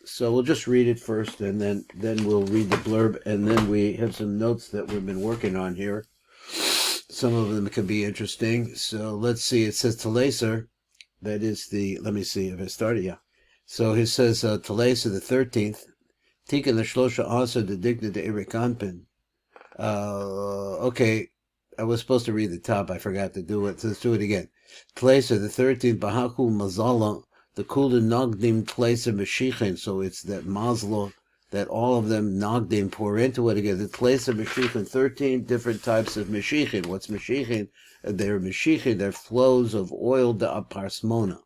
So we'll just read it first, and then we'll read the blurb, and then we have some notes that we've been working on here. Some of them can be interesting. So let's see. It says Teleser. That is the. Let me see if I started. Yeah. So it says Teleser the 13th. Tika l'shlosha asa the digna de Erikanpin. Okay. I was supposed to read the top. I forgot to do it. So let's do it again. Teleser the 13th. Bahaku Mazala. The Kula Nogdim Teleser Meshichin. So it's that Mazal that all of them Nogdim pour into it again. The Teleser Meshichin. 13 different types of Meshichin. What's Meshichin? They're Meshichin. They're flows of oil de parsmona.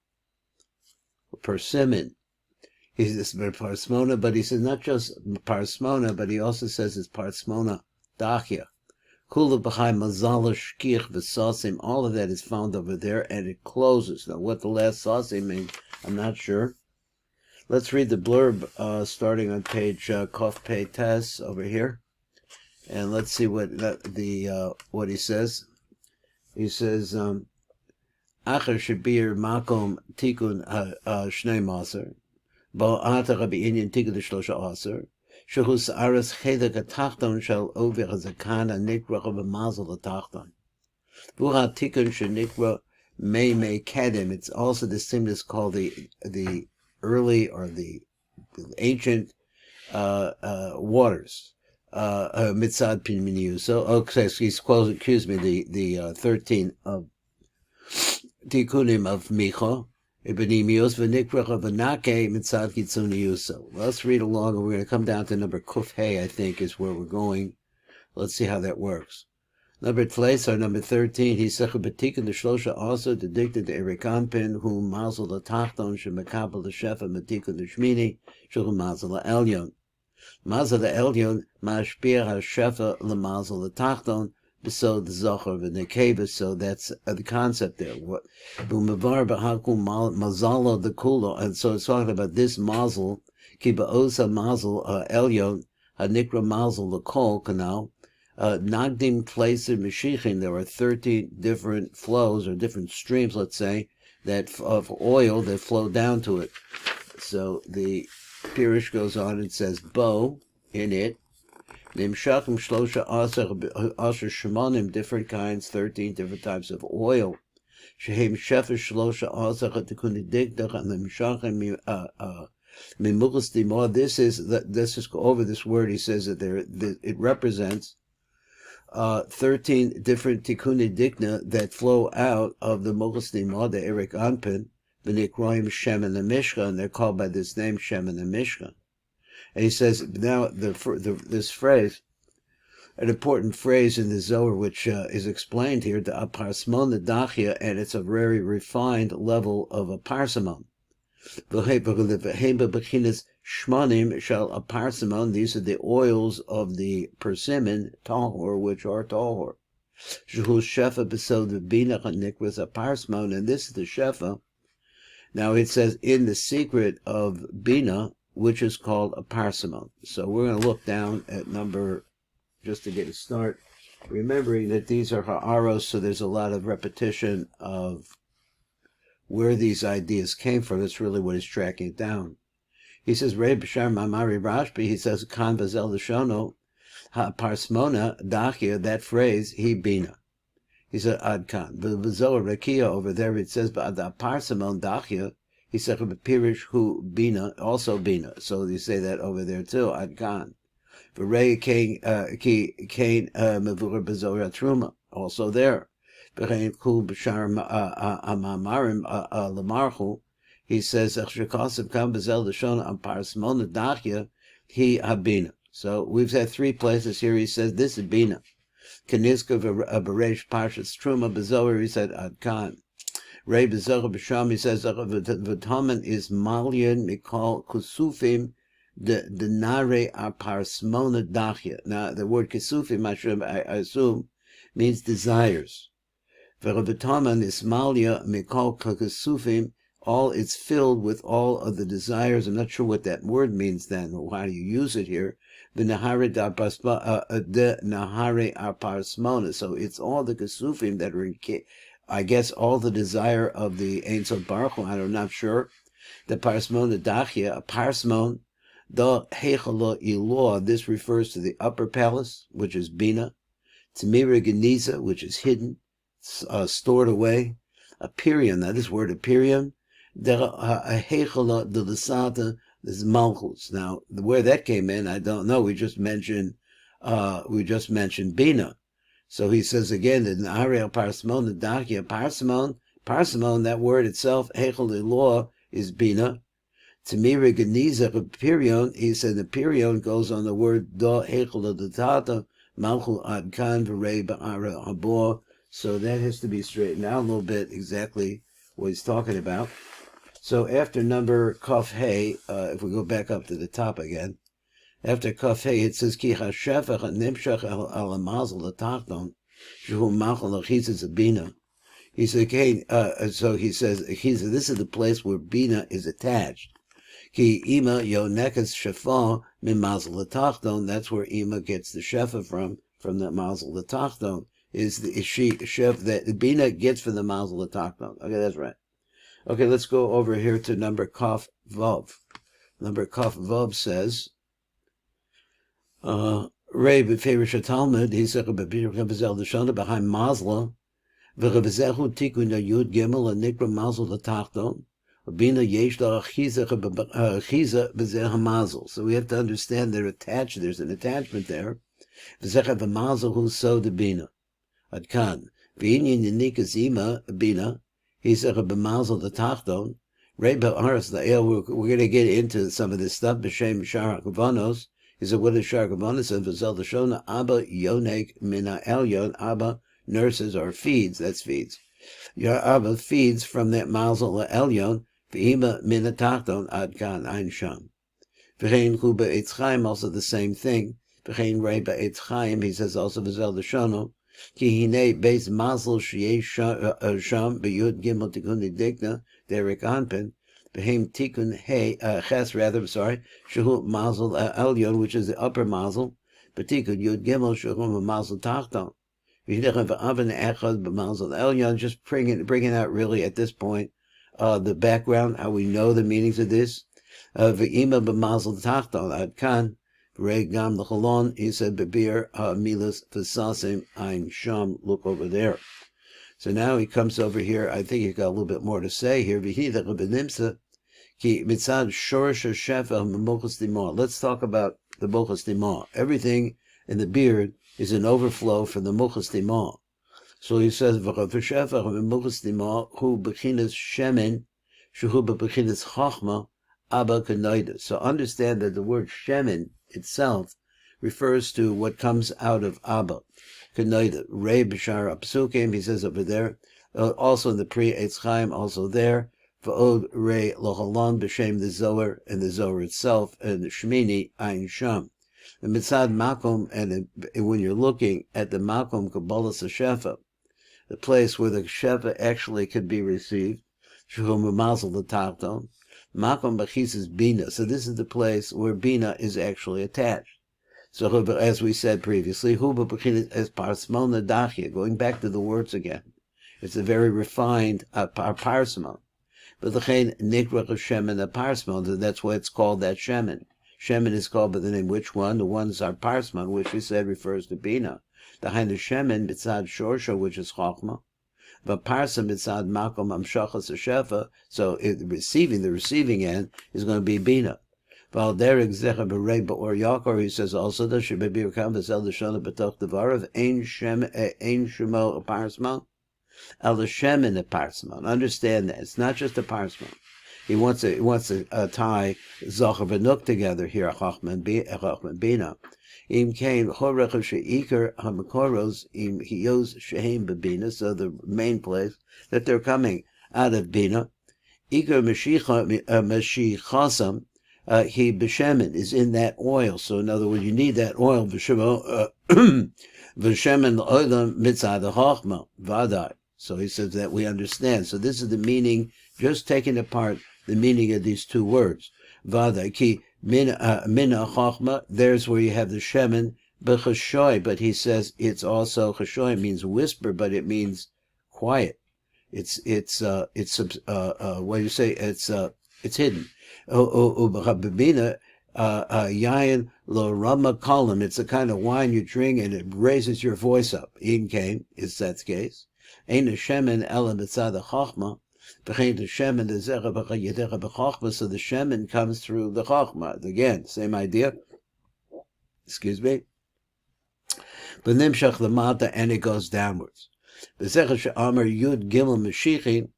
Persimmon. He says parsmona, but he says not just parsmona, but he also says it's parsmona dachia. Kula b'chai mazal shkich v'sasim. All of that is found over there, and it closes. Now, what the last sasim means, I'm not sure. Let's read the blurb starting on page Kof Pei Tes over here, and let's see what what he says. He says, "Acher shebir makom tikun shnei maser, bo ata Rabbi Inyan tikun shlosha aser, shehus aras chedek atachton shel over hazakana nikra b'mazal atachton. Vuha tikun shenikra may kedem." It's also the same as called the early or the ancient waters. Mitzad Pinminiu. So, okay, excuse me, the 13 of Tikunim of Micho, Ebenimios, V'nikrach of Anake, Mitzad Kitzuniu. So, let's read along, and we're going to come down to number Kuf Hey, I think, is where we're going. Let's see how that works. Number Tleis, or number 13, he said, Betikin the Shlosha also dedicted to Erikanpin, whom Mazal the Tachton, Shemakabal the Shefa, Metikun the Shmini, Shulum Mazal the Elyon. Mazal the Elyon, Mashpir HaShefa, Lamazal the Tachton, Besod the Zohar v'Nekeva. So that's the concept there. What Bumavar Bahakum Mazala the Kula, and so it's talking about this Mazal, Kiba Osa Mazal Elyon, Hanikra Mazal the Kol Canal. Nagdim Kleser Meshichin, there are 13 different flows or different streams, let's say, that of oil that flow down to it. So the Pirish goes on and says, Bo, in it, Nimshachim Shlosha Asher Shimonim, different kinds, 13 different types of oil. Shehem Shefer Shlosha Asher Tikunidiktach and Nimshachim Mimuchas Dimor. This is over this word. He says that it represents 13 different tikkun dikna that flow out of the Mochas Dimor, the Erik Anpin, V'nikroim Shem and the Mishka, and they're called by this name Shem and the Mishka. And he says now this phrase, an important phrase in the Zohar, which is explained here, the aparsmon dachia, and it's a very refined level of a parsimon. Shmanim shall a parsimon. These are the oils of the persimmon tahor, which are tahor. Shehu shefa besod the bina nikras a parsimon, and this is the shefa. Now it says in the secret of bina, which is called a parsimon. So we're going to look down at number, just to get a start, remembering that these are ha'aros, so there's a lot of repetition of where these ideas came from. That's really what he's tracking it down. He says, Rei B'Shar Mamari Rashbi, he says, Kan Vazel Lashono, Ha-Parsmona, Dachia, that phrase, he bina. He said, Ad Kan. V'Zohar Rakia over there, it says, Ba'ada Parsimon Dachia, he said, B'Pirish Hu bina, also bina. So you say that over there too, Ad Kan. V'Rei Kain Mevur B'Zohar Truma, also there. V'Rein Kul B'Shar Amamarim Lamarchu, he says, he habina. So we've had 3 places here. He says, this is bina. Keniska v'abaresh parshas truma b'zohar, he said, adkan. Rei b'zohar b'sham, he says, v'taman is malyan mikol kusufim denare aparsmona dachya. Now, the word kusufim, I assume, means desires. V'taman is malya mikol kusufim, it's filled with all of the desires. I'm not sure what that word means then, or how do you use it here. The nahare aparsmona. So it's all the kesufim that are in, I guess, all the desire of the Ein Sof Baruch Hu. I'm not sure. The parsmona dachia, a parsmon, Da Hechala Ilor, this refers to the upper palace, which is Bina. Tamira Geniza, which is hidden, stored away. Apirion, now this word Apirion, Hechala de Lasata, this is Malchus. Now, where that came in, I don't know. We just mentioned Bina. So he says again, in Ariel Parsimon, the Dakia Parsimon, that word itself, Hechel Ilor, is Bina. Tamira Geniza Apirion, he said the Apirion goes on the word Da Hechel de Tata, Malchul Adkan V'rei Ba'ara Habor. So that has to be straightened out a little bit, exactly what he's talking about. So after number Kaf Hey, if we go back up to the top again, after Kaf Hey, it says Ki Hashefach Nimshach Al Mazal L'Tachton Shehu Malchul Achizes Bina. He said, okay, so he says, this is the place where Bina is attached. Ki Ima Yonekas Shefa Min Mazal L'Tachton. That's where Ima gets the Shefa from the Mazal L'Tachton. Is she Shef that Bina gets from the Mazal L'Tachton. Okay, that's right. Okay, let's go over here to number Kaf Vav. Number Kaf Vav says, Ray B'Ferish Talmud, he said, behind Mazla, V'Rebezechu Tikun Yud Gimel Nikra Mazal L'Tachton, Bina Yesh Achiza B'Zeh HaMazal. So we have to understand they're attached. There's an attachment there. V'Zech HaMazal Hu So de Bina. Adkan. V'Inyin Yinikas Ima Bina. He said B'Mazal L'Tachton. Reba Aras La'el. We're going to get into some of this stuff. B'Shem Shar HaKavanos. He said, what is Shar HaKavanos? And V'Zel L'Shona Abba Yonek Mina Elyon. Abba nurses or feeds. That's feeds. Your Abba feeds from that Mazal L'Elyon. V'ima Mina Tachton Adkan Ein Sham. V'chein Hu B'Etz Chaim, also the same thing. V'chein Rei B'Etz Chaim, he says also V'Zel L'Shono. Ki Hinei Beis Mazal Sh'yei Sham B'Yud Gimel Tikun Dikna Derek Anpin. V'heim Tikun Ches, rather, Shehu Mazal Elyon, which is the upper Mazal. B'Tikun Yud Gimel Shehu Mazal Tachton. Just bringing out really at this point the background, how we know the meanings of this. V'ima b'mazal tachton ad kan v'rei gam l'cholon. He said b'bir milas v'sasim ein sham. Look over there. So now he comes over here. I think he's got a little bit more to say here. V'hidach b'nimsa ki mitzad shorish shefa m'mochas dimah. Let's talk about the mochas dimah. Everything in the beard is an overflow from the mochas dimah. So he says, "V'chafeshefach m'mochas dimah hu b'chinas shemen, shehu b'chinas chachma, abba k'noida." So understand that the word shemen itself refers to what comes out of abba k'noida. Rei b'shar apsukim, he says over there. Also in the pre-Eitz Chaim, also there. V'od rei lochalan b'shem the Zohar, and the Zohar itself, and the Shmini ein sham. The mitzad makom, and when you're looking at the makom kabbalas shefa, the place where the shefa actually could be received, shehum mazal l'tachton, makom b'chises bina. So this is the place where bina is actually attached. So as we said previously, hu b'chises es parsmon dachia. Going back to the words again, it's a very refined parsmon. But the chen nikrach shemen a parsmon, and that's why it's called that shemen. Shemen is called by the name which one? The ones are parsman, which we said refers to bina. The hind of shemen mitzad shorsha, which is chachma. But parsam mitzad makom amshachas shefa. So the receiving end is going to be bina. Val derek zecher b'rei ba'or yakor. He says also that shebebir kam v'zel l'shana b'toch devarav ein shemo a parsman. El the shemen a parsman. Understand that it's not just a parsman. He wants to tie Zohar v'Nuk together here. Chachman Bina. Im came Horech sheikar hamakoros im hiyos shehem b'Bina. So the main place that they're coming out of Bina. Ikar mashichasam he b'shemen is in that oil. So in other words, you need that oil v'shemen l'olam mitzad hachma v'adar. So he says that we understand. So this is the meaning, just taking apart the meaning of these two words. Vada ki mina chachma. There's where you have the shemen b'chashoy, but he says it's also chashoy means whisper, but it means quiet. It's what do you say? It's hidden. Bina Yayin lo rama kolim. It's the kind of wine you drink and it raises your voice up. In came is that case. Ein shemen ela mitzad chachma. V'chein the shemen the zecha b'chayedecha b'chachma. So the shemen comes through the chachma. Again, same idea. Excuse me. V'nimshach lemata, and it goes downwards. V'zecha she'amar yud gimel meshichin.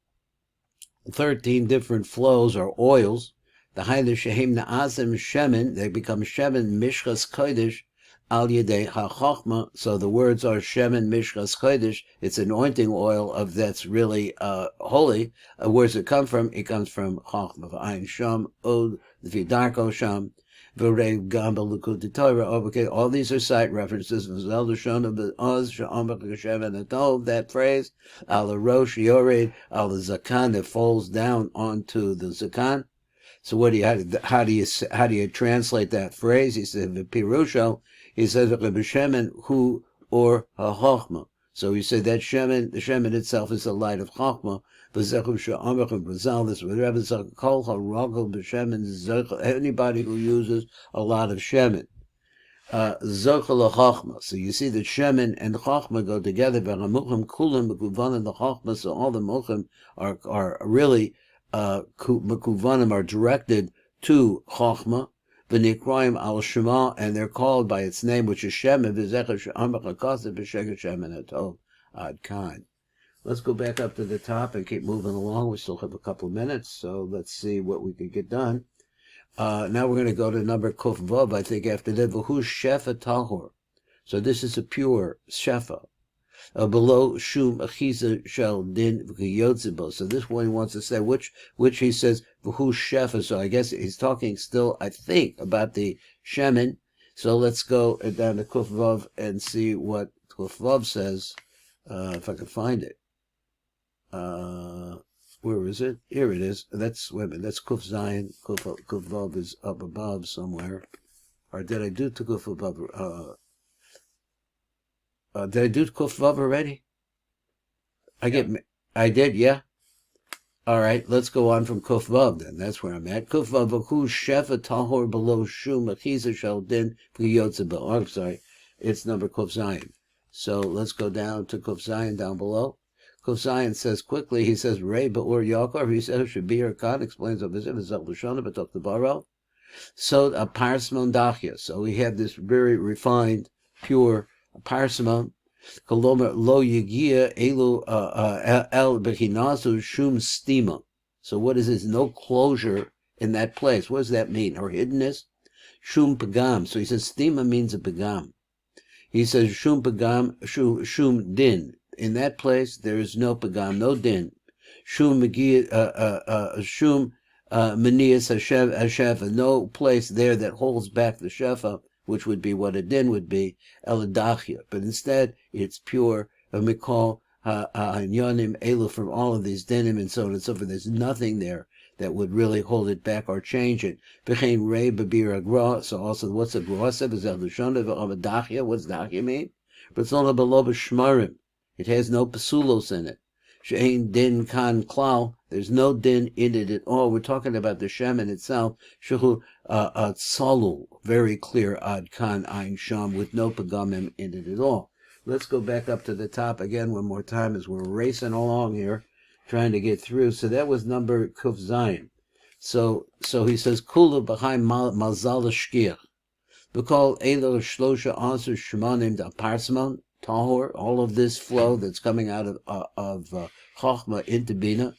13 different flows or oils. The Haile Shehem Na'azim Shemen, they become Shemen Mishchas Kodesh Al Yedei HaChochma. So the words are Shemen Mishchas Kodesh. It's anointing oil of that's really holy. Where does it come from? It comes from Chochma. V'ayin Sham Od V'Darko Sham V'Rev Gambel L'Kut Torah. Okay, all these are site references. Mazal Shona B'Oz She'amach Shemen Atov. That phrase Al Rosh Yored Al Zakan that falls down onto the Zakan. So what do you how do you translate that phrase? He said Pirusho. He says Shemen Hu or HaChochma. So he said that Shemen, the Shemen itself is the light of Chochma. V'zechu she'amach and Mazal. This with Rebbe said Kol HaRogel b'Shemen. Anybody who uses a lot of Shemen. Zochel Chochma. So you see that Shemen and Chochma go together. V'Hamuchim Kulim Mekuvan and the Chochma. So all the Muchim are really Mekuvanim are directed to Chochma, V'Nikraim al Shema, and they're called by its name, which is Shemen. V'Zecher she'amach hakasav b'Sheker Shemen Hatov Ad Kan. Let's go back up to the top and keep moving along. We still have a couple of minutes, so let's see what we can get done. Now we're going to go to number Kuf Vav, I think, after that. V'hu Shefa Tahor. So this is a pure Shefa. Below Shum Achiza Shel Din V'Yotzibo. So this one he wants to say, which he says, V'hu Shefa. So I guess he's talking still, I think, about the Shemen. So let's go down to Kuf Vav and see what Kuf Vav says, if I can find it. Where is it? Here it is. That's, wait a minute, that's Kuf Zion. Kuf Vav is up above somewhere. Or did I do to Kuf Vav? Did I do Kuf Vav already? I did, yeah? All right, let's go on from Kuf Vav then. That's where I'm at. Kuf Vav, V'hu Shefa Tahor below Shum Achiza Shel Din V'Yotzeba. Oh, I'm sorry. It's number Kuf Zion. So let's go down to Kuf Zion down below. Kuf Zion says quickly, he says, Rei Ba'ur Yaakov, he says, Shabir Khan explains of this, V'Zel L'Shona B'Tok T'Baro. So a Parsmon Dachya. So we have this very refined, pure Parsimon, Kolomer lo yigia elu el bechinasu shum stima. So what is this? No closure in that place. What does that mean? Or hiddenness? Shum pagam. So he says stima means a pagam. He says shum pagam, shum din. In that place there is no pagam, no din. Shum magia, shum manias hashefa. No place there that holds back the shefa, which would be what a din would be, eladachia. But instead, it's pure, mikol ha'anyonim elu, from all of these dinim and so on and so forth. There's nothing there that would really hold it back or change it. B'chein rei b'bir agra. So also, what's a grossev? Is that l'shona v'avadachia? What's dachia mean? But it's only below b'shmarim. It has no pasulos in it. She'ein din kan klal. There's no din in it at all. We're talking about the shemen itself. Shehu tzalul, very clear ad kan ein sham, with no pagamim in it at all. Let's go back up to the top again one more time as we're racing along here, trying to get through. So that was number Kuf Zion. So he says kula b'chaim mazal shkiach. B'kol elo shlosha answer shemanim da parsimon tahor. All of this flow that's coming out of Chochma into Bina,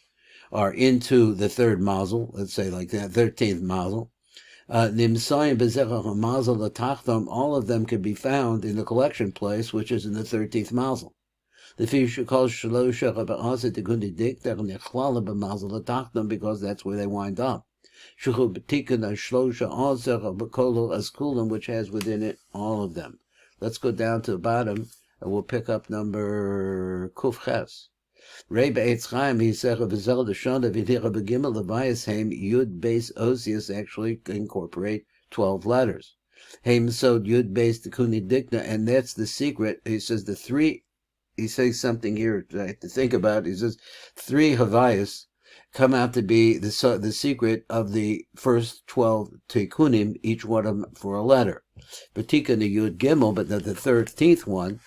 or into the third Mazal, let's say like that, 13th Mazal. Nimsayim bezecha Mazal l'tachtam, all of them can be found in the collection place, which is in the 13th Mazal. The fish calls shalosha ba'aset tekundi dikter nechlala b'Mazal l'tachtam, because that's where they wind up. Shuchu b'tikkun shlosha aser b'kolo askulim, which has within it all of them. Let's go down to the bottom, and we'll pick up number Kuf Ches. Rei Be'etz Chaim, he said, V'zel Deshonda V'dira B'gimel Levias Heim Yud Beis Osius actually incorporate 12 letters. Heim Sod Yud Beis Tekuni Dikna, and that's the secret. He says he says something here I have to think about. He says 3 Havayas. come out to be the secret of the first 12 tikkunim, each one of them for a letter. But tikkun Yud Gimel, but the 13th one,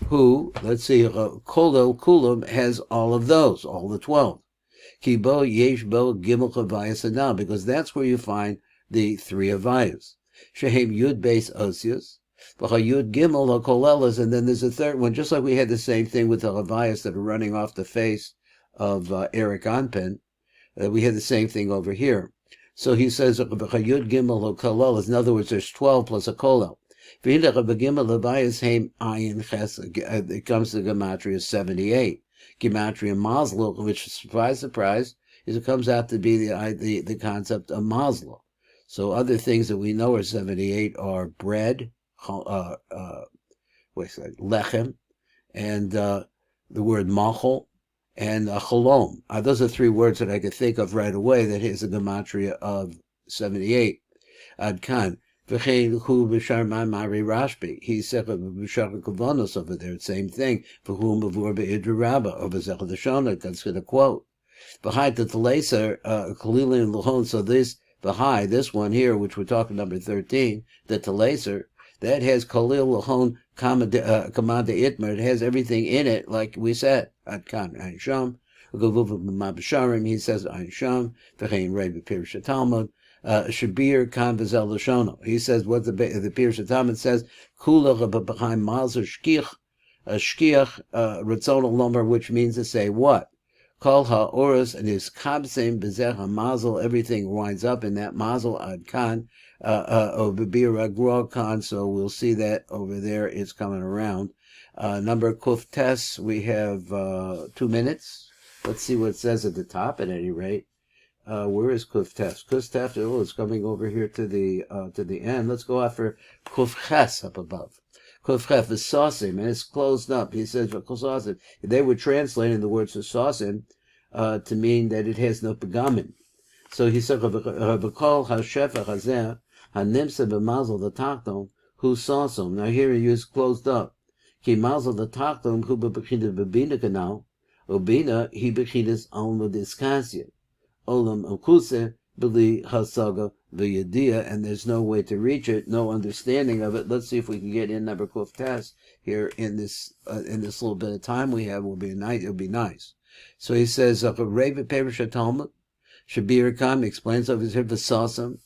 who, let's see, Kolel Kulam has all of those, all the 12. Kibo Yesh Bo Gimel Chavayas Anal, because that's where you find the 3 Avayas. Shehem Yud Beis Osius, Yud Gimel HaKolelas, and then there's a third one, just like we had the same thing with the Avayas that are running off the face of Eric Anpen. We had the same thing over here. So he says, Yud Gimel HaKolelas, in other words, there's 12 plus a Kolel. It comes to Gematria 78. Gematria Mazal, which, surprise, surprise, is it comes out to be the concept of Mazal. So other things that we know are 78 are bread, lechem, and the word machol, and cholom. Those are 3 words that I could think of right away that is a gematria of 78. Ad kan. He said b'shar kavanos over there, same thing. For whom b'vur be'idra rabba over zechad hashonah. That's going to quote. Behind the telaser kalilin l'hon. So this behind this one here, which we're talking number 13, the telaser, that has kalil l'hon kamada itmer. It has everything in it, like we said. Ad kan ein sham. He says ein sham. V'chein rei b'pirish Talmud. Shabir kan v'zel l'shono. He says what the Pirush Talmud says. Kula behind Mazal shkiach ratzon lomer, which means to say what? Kol ha'oros and his kabsim b'zeh ha'mazal. Everything winds up in that mazal ad kan b'bir agro kan. So we'll see that over there. It's coming around. Number kuf tes. We have 2 minutes. Let's see what it says at the top. At any rate. Where is Kuf Tef? Kuf Tef, it's coming over here to the end. Let's go after Kuf Ches up above. Kuf Ches is sausim, and it's closed up. He says, they were translating the word sausim to mean that it has no pegamin. So he said, V'kol ha'shefa hazeh ha'nimsa b'mazal the tachton hu sausim. Now here he is closed up. Ki mazal the tachton hu b'bechinas b'bina kanal, ubina he bechinas alma diskasya. Olam Okuse Bili Hasaga V'Yadia, and there's no way to reach it, no understanding of it. Let's see if we can get in number Kuf Tes here in this little bit of time we have. It'll be nice. So he says, Reva Perish Talmud Shabir Kam explains over here V'Sasam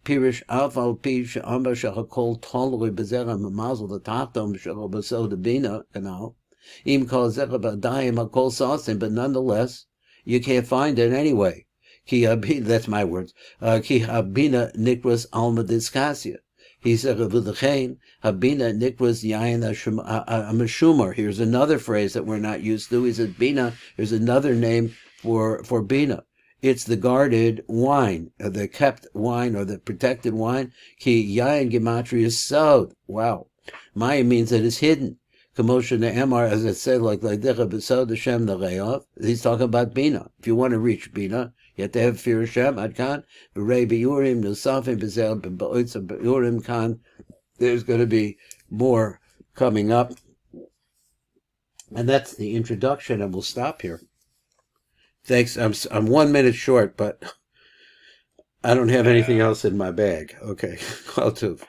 Pirish Afal Pish Amba Shachakol Tolui Bezerah Mamazal the Tatom Shachabaso the Bina Canal Im Kol Zechabadayim Hakol Sasim, but nonetheless you can't find it anyway. That's my words. Ki habina nikras alma diskasia. He said, habina nikras yain amashumar. Here's another phrase that we're not used to. He said, bina, there's another name for bina. It's the guarded wine, the kept wine, or the protected wine. Ki yain gematria sod. Wow. Maya means that it's hidden. Commotion the Emar, as I said, like besod Hashem the Reyav. He's talking about bina. If you want to reach bina, you have to have fear of Hashem. Adkan, B'rei B'Urim, Nusafim, B'Zel, B'Oitza, B'Urim, Kan. There's going to be more coming up. And that's the introduction, and we'll stop here. Thanks. I'm 1 minute short, but I don't have anything else in my bag. Okay. Kol Tov.